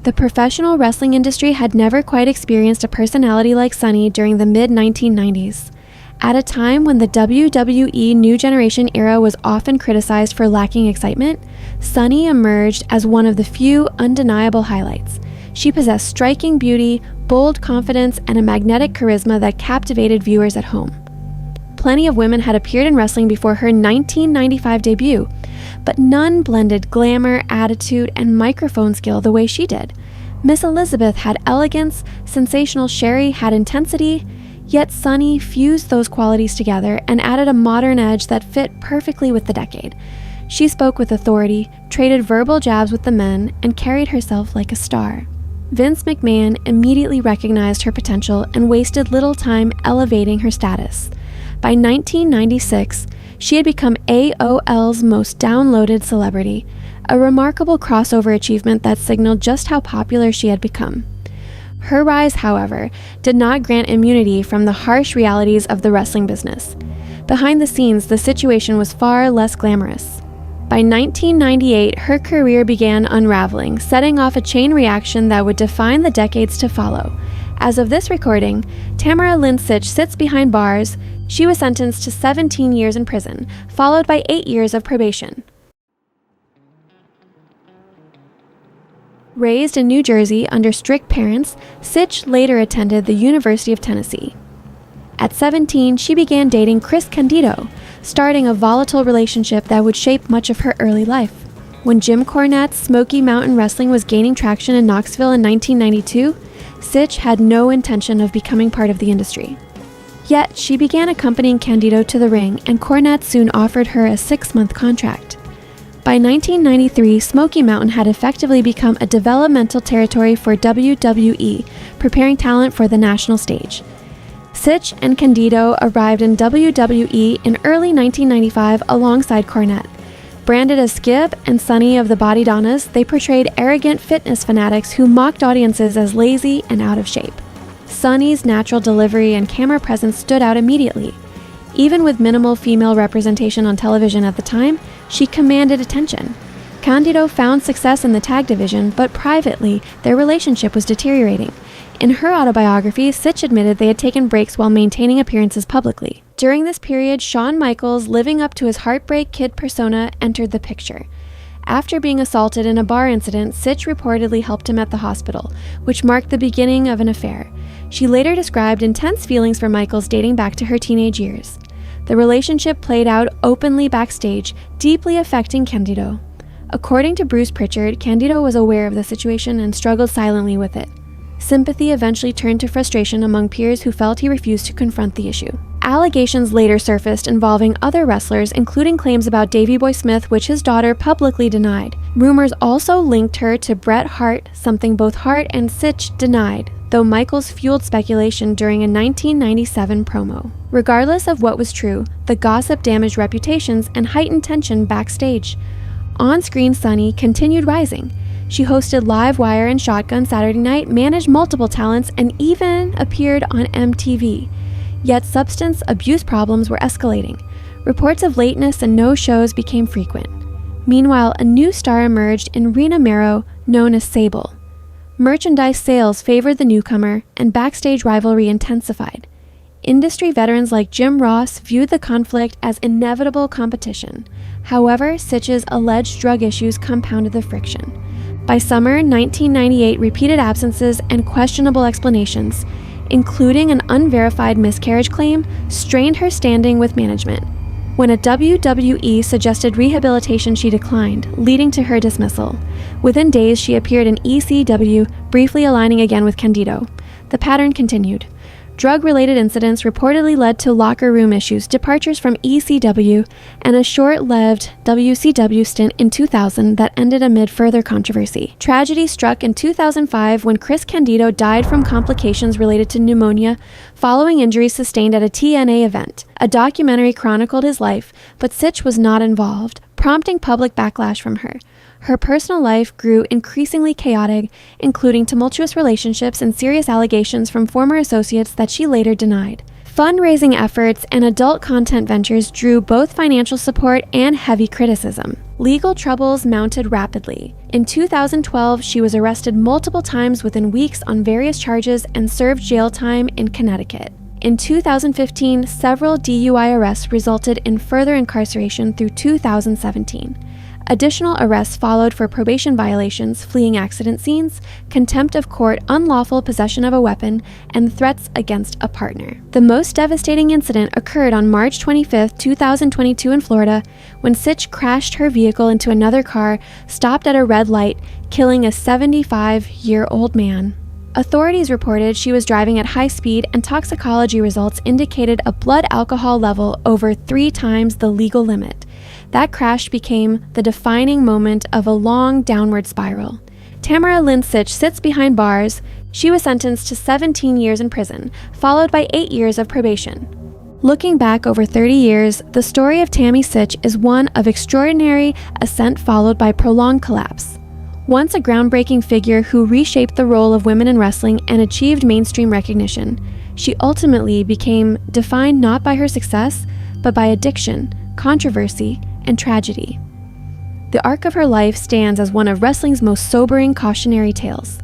The professional wrestling industry had never quite experienced a personality like Sunny during the mid-1990s. At a time when the WWE New Generation era was often criticized for lacking excitement, Sunny emerged as one of the few undeniable highlights. She possessed striking beauty, bold confidence, and a magnetic charisma that captivated viewers at home. Plenty of women had appeared in wrestling before her 1995 debut, but none blended glamour, attitude, and microphone skill the way she did. Miss Elizabeth had elegance, sensational Sherry had intensity, yet Sunny fused those qualities together and added a modern edge that fit perfectly with the decade. She spoke with authority, traded verbal jabs with the men, and carried herself like a star. Vince McMahon immediately recognized her potential and wasted little time elevating her status. By 1996, she had become AOL's most downloaded celebrity, a remarkable crossover achievement that signaled just how popular she had become. Her rise, however, did not grant immunity from the harsh realities of the wrestling business. Behind the scenes, the situation was far less glamorous. By 1998, her career began unraveling, setting off a chain reaction that would define the decades to follow. As of this recording, Tamara Lynn Sitch sits behind bars. She was sentenced to 17 years in prison, followed by 8 years of probation. Raised in New Jersey under strict parents, Sitch later attended the University of Tennessee. At 17, she began dating Chris Candido, starting a volatile relationship that would shape much of her early life. When Jim Cornette's Smoky Mountain Wrestling was gaining traction in Knoxville in 1992, Sitch had no intention of becoming part of the industry. Yet, she began accompanying Candido to the ring, and Cornette soon offered her a 6-month contract. By 1993, Smoky Mountain had effectively become a developmental territory for WWE, preparing talent for the national stage. Sitch and Candido arrived in WWE in early 1995 alongside Cornette. Branded as Skip and Sunny of the Body Donnas, they portrayed arrogant fitness fanatics who mocked audiences as lazy and out of shape. Sunny's natural delivery and camera presence stood out immediately. Even with minimal female representation on television at the time, she commanded attention. Candido found success in the tag division, but privately, their relationship was deteriorating. In her autobiography, Sitch admitted they had taken breaks while maintaining appearances publicly. During this period, Shawn Michaels, living up to his Heartbreak Kid persona, entered the picture. After being assaulted in a bar incident, Sitch reportedly helped him at the hospital, which marked the beginning of an affair. She later described intense feelings for Michaels dating back to her teenage years. The relationship played out openly backstage, deeply affecting Candido. According to Bruce Pritchard, Candido was aware of the situation and struggled silently with it. Sympathy eventually turned to frustration among peers who felt he refused to confront the issue. Allegations later surfaced involving other wrestlers, including claims about Davey Boy Smith, which his daughter publicly denied. Rumors also linked her to Bret Hart, something both Hart and Sitch denied, though Michaels fueled speculation during a 1997 promo. Regardless of what was true, the gossip damaged reputations and heightened tension backstage. On-screen, Sunny continued rising. She hosted Live Wire and Shotgun Saturday Night, managed multiple talents, and even appeared on MTV. Yet substance abuse problems were escalating. Reports of lateness and no shows became frequent. Meanwhile, a new star emerged in Rena Mero, known as Sable. Merchandise sales favored the newcomer, and backstage rivalry intensified. Industry veterans like Jim Ross viewed the conflict as inevitable competition. However, Sitch's alleged drug issues compounded the friction. By summer 1998, repeated absences and questionable explanations, including an unverified miscarriage claim, strained her standing with management. When a WWE suggested rehabilitation, she declined, leading to her dismissal. Within days, she appeared in ECW, briefly aligning again with Candido. The pattern continued. Drug-related incidents reportedly led to locker room issues, departures from ECW, and a short-lived WCW stint in 2000 that ended amid further controversy. Tragedy struck in 2005 when Chris Candido died from complications related to pneumonia following injuries sustained at a TNA event. A documentary chronicled his life, but Sitch was not involved, prompting public backlash from her. Her personal life grew increasingly chaotic, including tumultuous relationships and serious allegations from former associates that she later denied. Fundraising efforts and adult content ventures drew both financial support and heavy criticism. Legal troubles mounted rapidly. In 2012, she was arrested multiple times within weeks on various charges and served jail time in Connecticut. In 2015, several DUI arrests resulted in further incarceration through 2017. Additional arrests followed for probation violations, fleeing accident scenes, contempt of court, unlawful possession of a weapon, and threats against a partner. The most devastating incident occurred on March 25, 2022 in Florida, when Sitch crashed her vehicle into another car, stopped at a red light, killing a 75-year-old man. Authorities reported she was driving at high speed, and toxicology results indicated a blood alcohol level over 3 times the legal limit. That crash became the defining moment of a long downward spiral. Tamara Lynn Sitch sits behind bars. She was sentenced to 17 years in prison, followed by 8 years of probation. Looking back over 30 years, the story of Tammy Sitch is one of extraordinary ascent followed by prolonged collapse. Once a groundbreaking figure who reshaped the role of women in wrestling and achieved mainstream recognition, she ultimately became defined not by her success, but by addiction, controversy, and tragedy. The arc of her life stands as one of wrestling's most sobering cautionary tales.